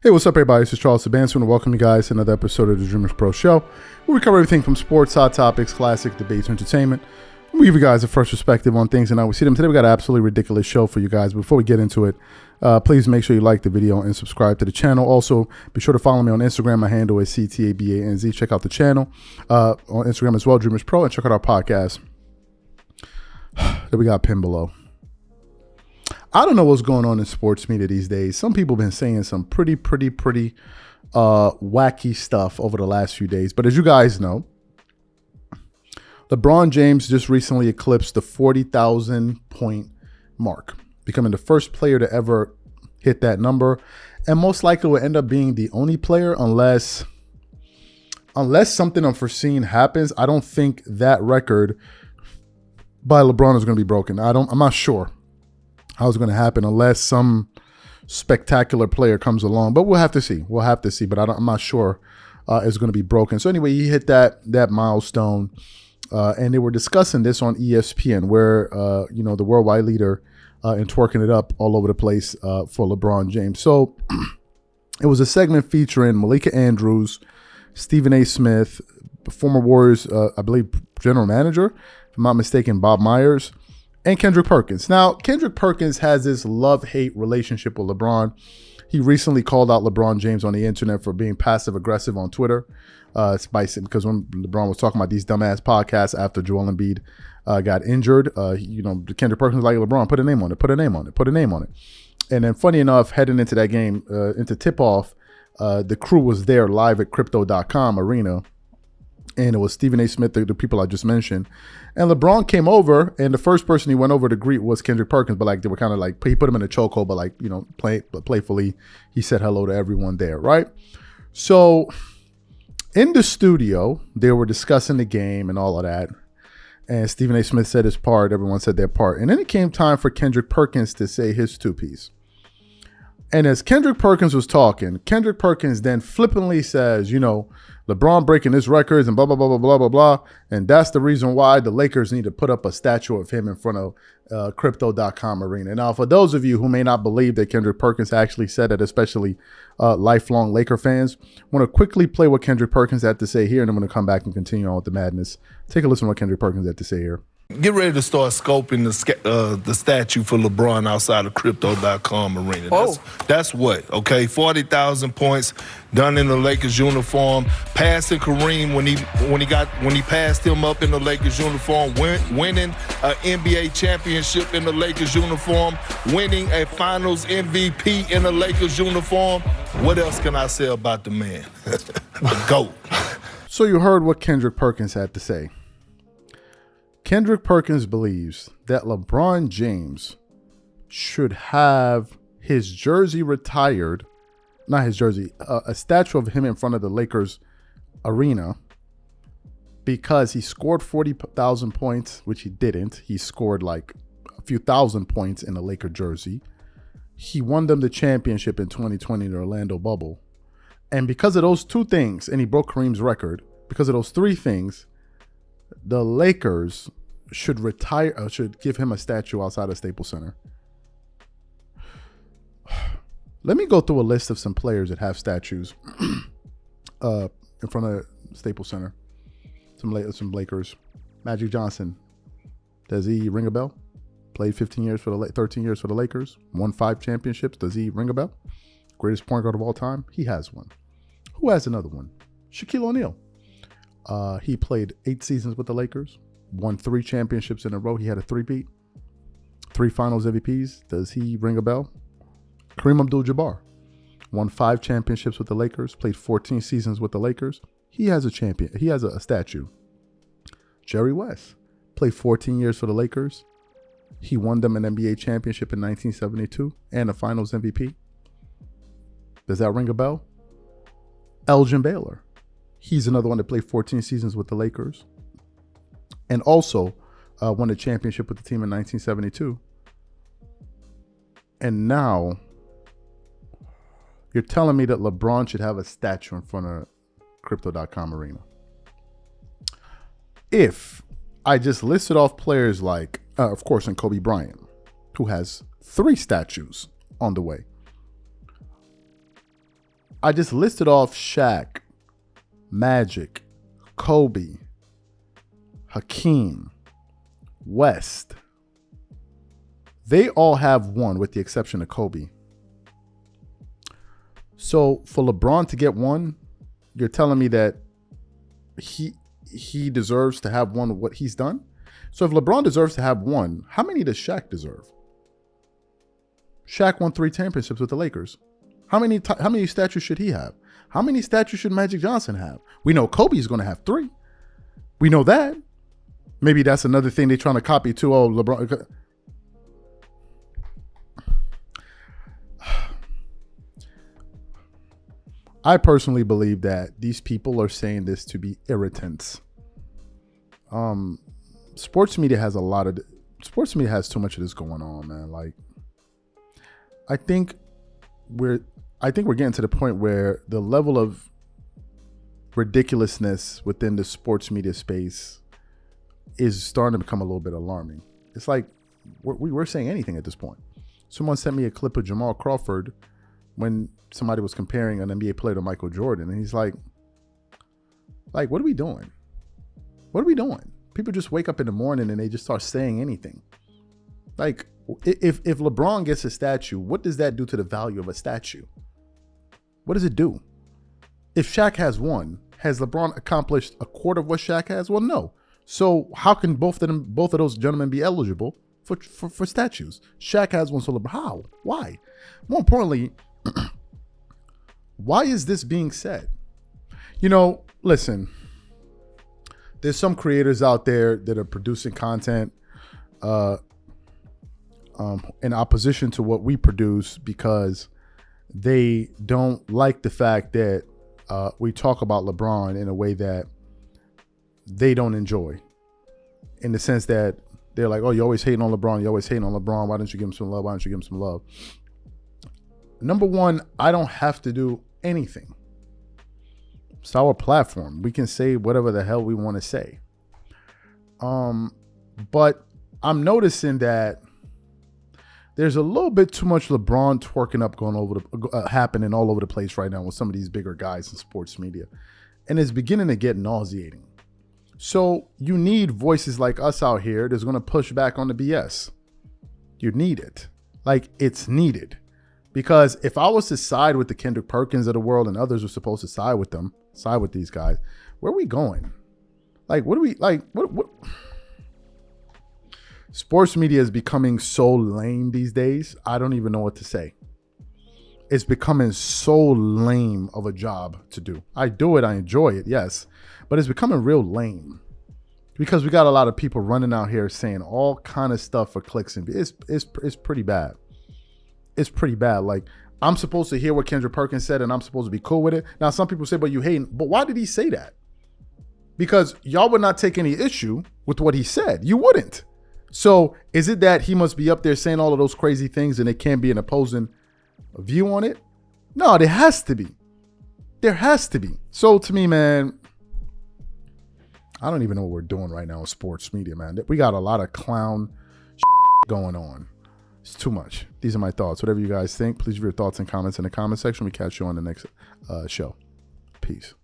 Hey, what's up, everybody? This is Charles Sabanson, and welcome you guys to another episode of the DREAMERSPRO show, where we cover everything from sports, hot topics, classic debates, entertainment. We give you guys a fresh perspective on things and how we see them. Today, we got an absolutely ridiculous show for you guys. Before we get into it, please make sure you like the video and subscribe to the channel. Also, be sure to follow me on Instagram. My handle is CTABANZ. Check out the channel on Instagram as well, DREAMERSPRO, and check out our podcast that we got pinned below. I don't know what's going on in sports media these days. Some people have been saying some pretty wacky stuff over the last few days. But as you guys know, LeBron James just recently eclipsed the 40,000 point mark, becoming the first player to ever hit that number, and most likely will end up being the only player unless something unforeseen happens. I don't think that record by LeBron is going to be broken. I'm not sure how it's going to happen unless some spectacular player comes along, but we'll have to see. But I'm not sure it's going to be broken. So anyway, he hit that milestone, and they were discussing this on ESPN, where the worldwide leader in twerking it up all over the place for LeBron James. So it was a segment featuring Malika Andrews, Stephen A. Smith, former Warriors, I believe, general manager, if I'm not mistaken, Bob Myers, and Kendrick Perkins. Now, Kendrick Perkins has this love-hate relationship with LeBron. He recently called out LeBron James on the internet for being passive-aggressive on Twitter. Because when LeBron was talking about these dumbass podcasts after Joel Embiid got injured, Kendrick Perkins was like, LeBron, put a name on it. And then funny enough, heading into that game, into tip-off, the crew was there live at Crypto.com arena. And it was Stephen A. Smith, the people I just mentioned. And LeBron came over, and the first person he went over to greet was Kendrick Perkins. But like they were kind of like, he put him in a chokehold, but playfully, he said hello to everyone there, right? So in the studio, they were discussing the game and all of that. And Stephen A. Smith said his part. Everyone said their part. And then it came time for Kendrick Perkins to say his two-piece. And as Kendrick Perkins was talking, Kendrick Perkins then flippantly says, LeBron breaking his records and blah, blah, blah, blah, blah, blah, blah. And that's the reason why the Lakers need to put up a statue of him in front of Crypto.com arena. Now, for those of you who may not believe that Kendrick Perkins actually said it, especially lifelong Laker fans, I want to quickly play what Kendrick Perkins had to say here, and I'm going to come back and continue on with the madness. Take a listen to what Kendrick Perkins had to say here. Get ready to start scoping the statue for LeBron outside of Crypto.com arena. That's what, okay? 40,000 points done in the Lakers uniform. Passing Kareem when he passed him up in the Lakers uniform. Winning an NBA championship in the Lakers uniform. Winning a Finals MVP in the Lakers uniform. What else can I say about the man? The GOAT. So you heard what Kendrick Perkins had to say. Kendrick Perkins believes that LeBron James should have his jersey retired, not his jersey, a statue of him in front of the Lakers arena, because he scored 40,000 points, which he didn't. He scored like a few thousand points in the Laker jersey. He won them the championship in 2020 in the Orlando bubble. And because of those two things, and he broke Kareem's record, because of those three things, the Lakers should should give him a statue outside of Staples Center. Let me go through a list of some players that have statues in front of Staples Center. Some Lakers. Magic Johnson. Does he ring a bell? Played 13 years for the Lakers. Won 5 championships. Does he ring a bell? Greatest point guard of all time? He has one. Who has another one? Shaquille O'Neal. He played 8 seasons with the Lakers, won 3 championships in a row. He had a 3-peat, 3 Finals MVPs. Does he ring a bell? Kareem Abdul-Jabbar won 5 championships with the Lakers, played 14 seasons with the Lakers. He has a champion. He has a statue. Jerry West played 14 years for the Lakers. He won them an NBA championship in 1972 and a Finals MVP. Does that ring a bell? Elgin Baylor. He's another one that played 14 seasons with the Lakers and also won a championship with the team in 1972. And now you're telling me that LeBron should have a statue in front of Crypto.com arena. If I just listed off players like, of course, and Kobe Bryant, who has 3 statues on the way. I just listed off Shaq, Magic, Kobe, Hakeem, West. They all have one with the exception of Kobe. So for LeBron to get one, you're telling me that he deserves to have one of what he's done? So if LeBron deserves to have one, how many does Shaq deserve? Shaq won 3 championships with the Lakers. How many statues should he have? How many statues should Magic Johnson have? We know Kobe's going to have 3. We know that. Maybe that's another thing they're trying to copy too. Oh, LeBron. I personally believe that these people are saying this to be irritants. Sports media has too much of this going on, man. Like, I think we're getting to the point where the level of ridiculousness within the sports media space is starting to become a little bit alarming. It's like we're saying anything at this point. Someone sent me a clip of Jamal Crawford when somebody was comparing an NBA player to Michael Jordan, and he's like, what are we doing? What are we doing? People just wake up in the morning and they just start saying anything. Like, if LeBron gets a statue, what does that do to the value of a statue? What does it do? If Shaq has one, has LeBron accomplished a quarter of what Shaq has? Well, no. So how can both of those gentlemen be eligible for statues? Shaq has one, so LeBron, how? Why? More importantly, why is this being said? You know, listen, there's some creators out there that are producing content in opposition to what we produce because they don't like the fact that we talk about LeBron in a way that they don't enjoy. In the sense that they're like, oh, you're always hating on LeBron. You're always hating on LeBron. Why don't you give him some love? Why don't you give him some love? Number one, I don't have to do anything. It's our platform. We can say whatever the hell we want to say. But I'm noticing that there's a little bit too much LeBron twerking up happening all over the place right now with some of these bigger guys in sports media. And it's beginning to get nauseating. So you need voices like us out here that's going to push back on the BS. You need it. Like, it's needed. Because if I was to side with the Kendrick Perkins of the world and others were supposed to side with these guys, where are we going? Like, what? Sports media is becoming so lame these days. I don't even know what to say. It's becoming so lame of a job to do. I do it. I enjoy it. Yes. But it's becoming real lame because we got a lot of people running out here saying all kind of stuff for clicks and it's pretty bad. It's pretty bad. Like, I'm supposed to hear what Kendrick Perkins said and I'm supposed to be cool with it. Now, some people say, but you hating. But why did he say that? Because y'all would not take any issue with what he said. You wouldn't. So is it that he must be up there saying all of those crazy things and it can't be an opposing view on it? No, there has to be. There has to be. So to me, man, I don't even know what we're doing right now in sports media, man. We got a lot of clown going on. It's too much. These are my thoughts. Whatever you guys think, please leave your thoughts and comments in the comment section. We catch you on the next show. Peace.